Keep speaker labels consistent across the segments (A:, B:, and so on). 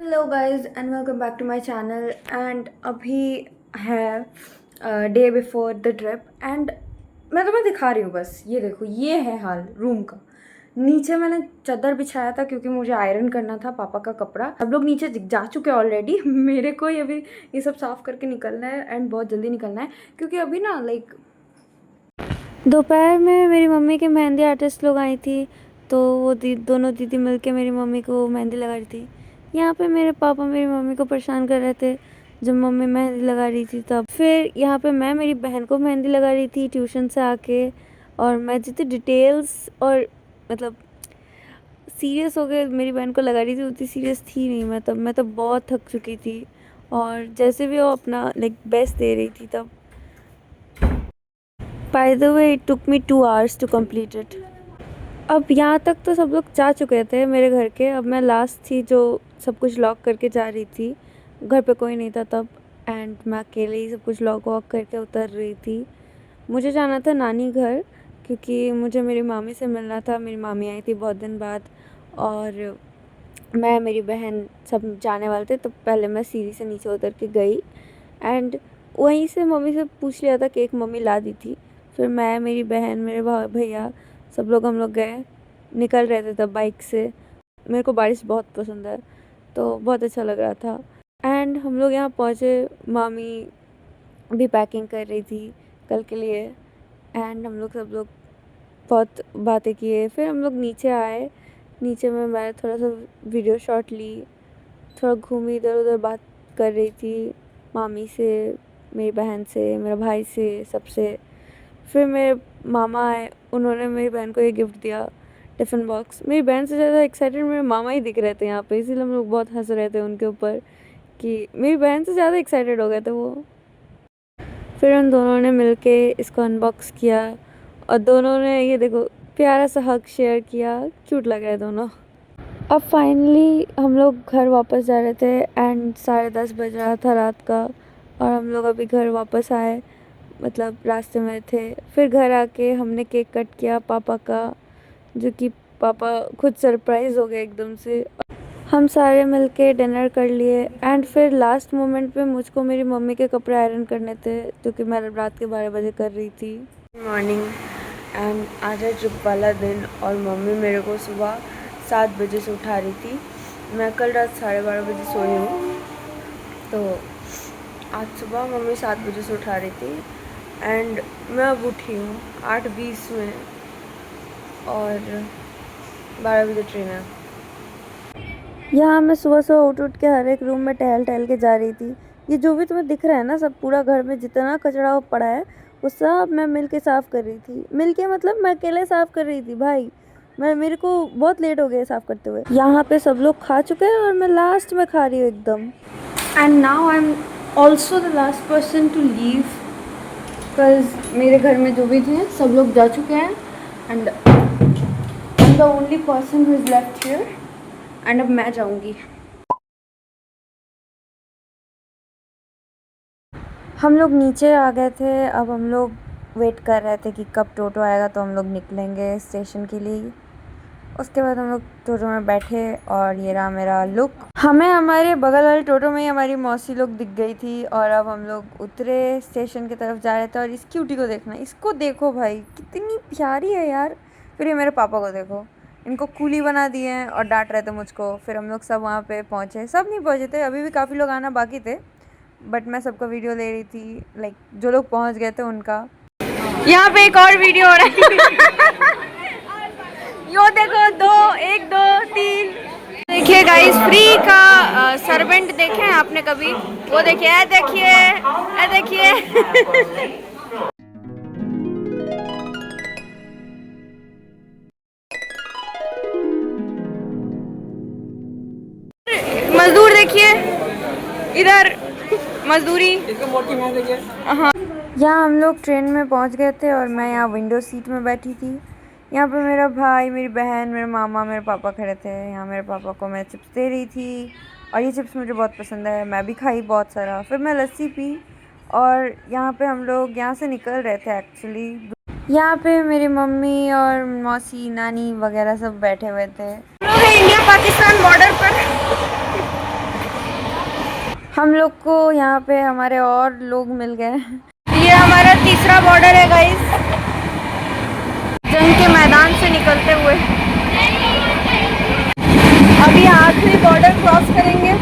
A: Hello guys and welcome back to my channel. And अभी है day before the trip and मैं तुम्हें दिखा रही हूँ। बस ये देखो, ये है हाल रूम का। नीचे मैंने चादर बिछाया था क्योंकि मुझे आयरन करना था पापा का कपड़ा। सब लोग नीचे जा चुके हैं ऑलरेडी। मेरे को ही अभी ये सब साफ़ करके निकलना है एंड बहुत जल्दी निकलना है क्योंकि अभी ना दोपहर में मेरी मम्मी के मेहंदी आर्टिस्ट लोग आई थी, तो वो दोनों दीदी मिलके मेरी मम्मी को मेहंदी लगा रही थी। यहाँ पे मेरे पापा मेरी मम्मी को परेशान कर रहे थे जब मम्मी मेहंदी लगा रही थी तब। फिर यहाँ पे मैं मेरी बहन को मेहंदी लगा रही थी ट्यूशन से आके, और मैं जितनी डिटेल्स और मतलब सीरियस हो गए मेरी बहन को लगा रही थी उतनी सीरियस थी नहीं। मैं तो बहुत थक चुकी थी और जैसे भी वो अपना बेस्ट दे रही थी तब। By the way it took me 2 hours to complete it. अब यहाँ तक तो सब लोग जा चुके थे मेरे घर के, अब मैं लास्ट थी जो सब कुछ लॉक करके जा रही थी। घर पे कोई नहीं था तब एंड मैं अकेले ही सब कुछ लॉक वॉक करके उतर रही थी। मुझे जाना था नानी घर क्योंकि मुझे मेरी मामी से मिलना था। मेरी मामी आई थी बहुत दिन बाद और मैं मेरी बहन सब जाने वाले थे, तो पहले मैं सीढ़ी से नीचे उतर के गई एंड वहीं से मम्मी से पूछ लिया था केक मम्मी ला दी थी। फिर मैं मेरी बहन मेरे भैया सब लोग हम लोग गए, निकल रहे थे तब बाइक से। मेरे को बारिश बहुत पसंद है तो बहुत अच्छा लग रहा था। एंड हम लोग यहाँ पहुँचे, मामी भी पैकिंग कर रही थी कल के लिए एंड हम लोग सब लोग बहुत बातें किए। फिर हम लोग नीचे आए, नीचे में मैं थोड़ा सा वीडियो शॉट ली, थोड़ा घूमी, इधर उधर बात कर रही थी मामी से, मेरी बहन से, मेरे भाई से, सबसे। फिर मेरे मामा आए, उन्होंने मेरी बहन को ये गिफ्ट दिया, टिफ़िन बॉक्स। मेरी बहन से ज़्यादा एक्साइटेड मेरे मामा ही दिख रहे थे यहाँ पे, इसीलिए हम लोग बहुत हंस रहे थे उनके ऊपर कि मेरी बहन से ज़्यादा एक्साइटेड हो गए थे वो। फिर उन दोनों ने मिलके इसको अनबॉक्स किया और दोनों ने ये देखो प्यारा सा हग शेयर किया, क्यूट लग रहे दोनों। अब फाइनली हम लोग घर वापस जा रहे थे एंड 10:30 बज रहा था रात का और हम लोग अभी घर वापस आए, मतलब रास्ते में थे। फिर घर आके हमने केक कट किया पापा का, जो कि पापा खुद सरप्राइज़ हो गए एकदम से। हम सारे मिलके डिनर कर लिए एंड फिर लास्ट मोमेंट पे मुझको मेरी मम्मी के कपड़े आयरन करने थे जो कि मैं रात के 12 बजे कर रही थी। मॉर्निंग एंड आज है ट्रिप वाला दिन और मम्मी मेरे को सुबह 7 बजे से उठा रही थी। मैं कल रात 12:30 बजे सोई हूँ, तो आज सुबह मम्मी 7 बजे से उठा रही थी एंड मैं अब उठी हूँ 8:20 में और 12 बजे ट्रेन है। यहाँ मैं सुबह सुबह उठ के हर एक रूम में टहल टहल के जा रही थी। ये जो भी तुम्हें दिख रहा है ना, सब पूरा घर में जितना कचरा पड़ा है वो सब मैं मिल के साफ़ कर रही थी। मिल के मतलब मैं अकेले साफ़ कर रही थी भाई। मेरे को बहुत लेट हो गया साफ़ करते हुए। यहाँ पे सब लोग खा चुके हैं और मैं लास्ट में खा रही हूँ एकदम। And now I am also the last person to leave because मेरे घर में जो भी थे सब लोग जा चुके हैं and I am the only person who is left here and अब मैं जाऊंगी। हम लोग नीचे आ गए थे, अब हम लोग वेट कर रहे थे कि कब टोटो आएगा तो हम लोग निकलेंगे स्टेशन के लिए। उसके बाद हम लोग टोटो में बैठे और ये रहा मेरा लुक। हमें हमारे बगल वाले टोटो में ही हमारी मौसी लोग दिख गई थी और अब हम लोग उतरे, स्टेशन की तरफ जा रहे थे। और इस क्यूटी को देखना, इसको देखो भाई कितनी प्यारी है यार। फिर ये मेरे पापा को देखो, इनको कूली बना दिए हैं और डांट रहे थे मुझको। फिर हम लोग सब वहाँ पे पहुँचे, सब नहीं पहुँचे थे, अभी भी काफ़ी लोग आना बाकी थे, बट मैं सबका वीडियो ले रही थी, जो लोग पहुँच गए थे उनका। यहाँ पे एक और वीडियो हो रहा है। यो देखो, 2 1 2 3। देखिए गाइस, फ्री का सर्वेंट देखे हैं आपने कभी? वो देखिए, देखिए देखिए। मजदूर देखिए इधर, मजदूरी। हाँ, यहाँ हम लोग ट्रेन में पहुँच गए थे और मैं यहाँ विंडो सीट में बैठी थी। यहाँ पे मेरा भाई, मेरी बहन, मेरे मामा, मेरे पापा खड़े थे। यहाँ मेरे पापा को मैं चिप्स दे रही थी और ये चिप्स मुझे बहुत पसंद है, मैं भी खाई बहुत सारा। फिर मैं लस्सी पी और यहाँ पे हम लोग यहाँ से निकल रहे थे एक्चुअली। यहाँ पे मेरी मम्मी और मौसी, नानी वगैरह सब बैठे हुए थे। हम लोग हैं इंडिया पाकिस्तान बॉर्डर पर। हम लोग को यहाँ पे हमारे और लोग मिल गए। ये हमारा तीसरा बॉर्डर है गाइस, जंग के मैदान से निकलते हुए। अभी आखिरी बॉर्डर क्रॉस करेंगे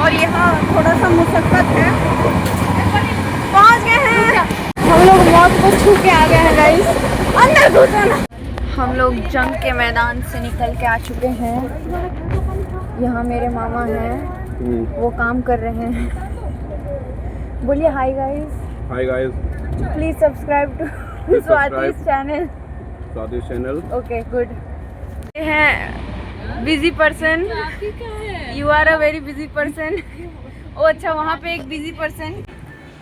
A: और यहाँ थोड़ा सा मुशक्कत है। पहुँच गए हैं हम लोग, मौत को छू के आ गए हैं गाइस। अंदर घुसो ना। हम लोग जंग के मैदान से निकल के आ चुके हैं। यहाँ मेरे मामा हैं, वो काम कर रहे हैं। बोलिए hi guys.
B: Hi guys,
A: please subscribe to Swati's channel. Okay good. ये है busy person. You are a very busy person. ओ अच्छा, वहाँ पे एक बिजी पर्सन।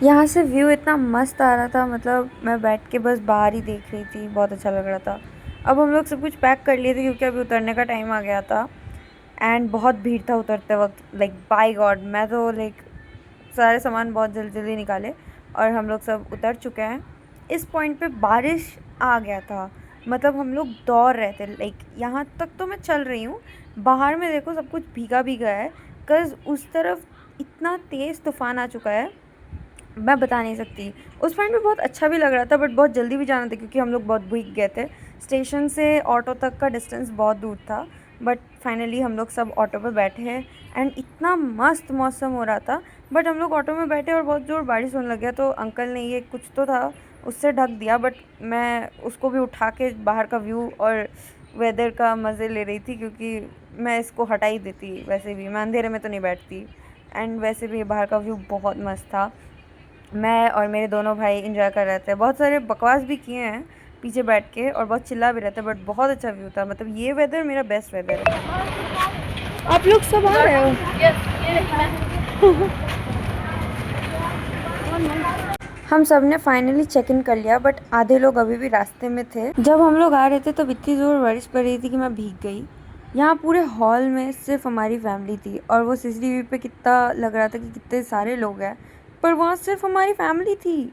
A: यहाँ से व्यू इतना मस्त आ रहा था, मतलब मैं बैठ के बस बाहर ही देख रही थी, बहुत अच्छा लग रहा था। अब हम लोग सब कुछ पैक कर लिए थे क्योंकि अभी उतरने का टाइम आ गया था एंड बहुत भीड़ था उतरते वक्त। लाइक बाय गॉड, मैं तो लाइक सारे सामान बहुत जल्दी निकाले और हम लोग सब उतर चुके हैं। इस पॉइंट पे बारिश आ गया था, मतलब हम लोग दौड़ रहे थे। लाइक यहाँ तक तो मैं चल रही हूँ, बाहर में देखो सब कुछ भीगा भीगा है, बिकॉज़ उस तरफ इतना तेज़ तूफ़ान आ चुका है, मैं बता नहीं सकती। उस पॉइंट पे बहुत अच्छा भी लग रहा था, बट बहुत जल्दी भी जाना था क्योंकि हम लोग बहुत भीग गए थे। स्टेशन से ऑटो तक का डिस्टेंस बहुत दूर था, बट फाइनली हम लोग सब ऑटो पे बैठे हैं एंड इतना मस्त मौसम हो रहा था। बट हम लोग ऑटो में बैठे और बहुत ज़ोर बारिश होने लग गया, तो अंकल ने ये कुछ तो था उससे ढक दिया, बट मैं उसको भी उठा के बाहर का व्यू और वेदर का मज़े ले रही थी क्योंकि मैं इसको हटा ही देती। वैसे भी मैं अंधेरे में तो नहीं बैठती एंड वैसे भी बाहर का व्यू बहुत मस्त था। मैं और मेरे दोनों भाई इंजॉय कर रहे थे, बहुत सारे बकवास भी किए हैं पीछे बैठ के और बहुत चिल्ला भी रहता है, बट बहुत अच्छा व्यू था। मतलब ये वेदर मेरा बेस्ट वेदर है। आप लोग सब आ रहे हो? हम सब ने फाइनली चेक इन कर लिया, बट आधे लोग अभी भी रास्ते में थे। जब हम लोग आ रहे थे तब इतनी ज़ोर बारिश पड़ रही थी कि मैं भीग गई। यहाँ पूरे हॉल में सिर्फ हमारी फैमिली थी और वो सीसीटीवी पे कितना लग रहा था कि कितने सारे लोग हैं, पर वहाँ सिर्फ हमारी फैमिली थी।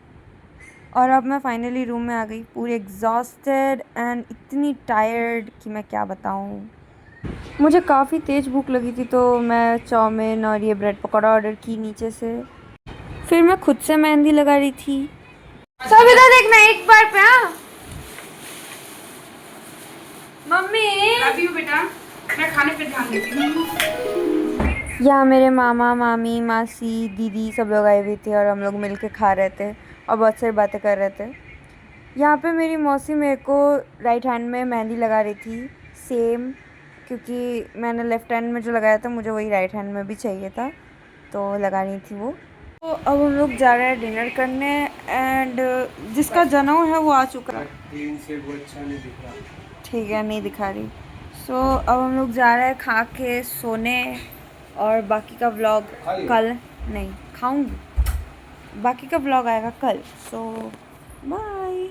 A: और अब मैं फाइनली रूम में आ गई, पूरी एग्जॉस्टेड एंड इतनी टायर्ड कि मैं क्या बताऊँ। मुझे काफ़ी तेज़ भूख लगी थी, तो मैं चाउमीन और ये ब्रेड पकौड़ा ऑर्डर की नीचे से। फिर मैं खुद से मेहंदी लगा रही थी। सब इधर देखना एक बार पे। हाँ मम्मी,
C: लव यू बेटा, मैं खाने पे ध्यान देती हूँ।
A: यहाँ मेरे मामा मामी मासी दीदी सब लोग आए हुए थे और हम लोग मिल के खा रहे थे और बहुत सारी बातें कर रहे थे। यहाँ पे मेरी मौसी मेरे को राइट हैंड में मेहंदी लगा रही थी सेम, क्योंकि मैंने लेफ़्ट हैंड में जो लगाया था मुझे वही राइट हैंड में भी चाहिए था, तो लगा रही थी वो। तो अब हम लोग जा रहे हैं डिनर करने एंड जिसका जनेऊ है वो आ चुका है। ठीक है, नहीं दिखा रही। सो अब हम लोग जा रहे हैं खा के सोने, और बाकी का व्लॉग कल, नहीं खाऊंगी, बाकी का व्लॉग आएगा कल। सो बाय।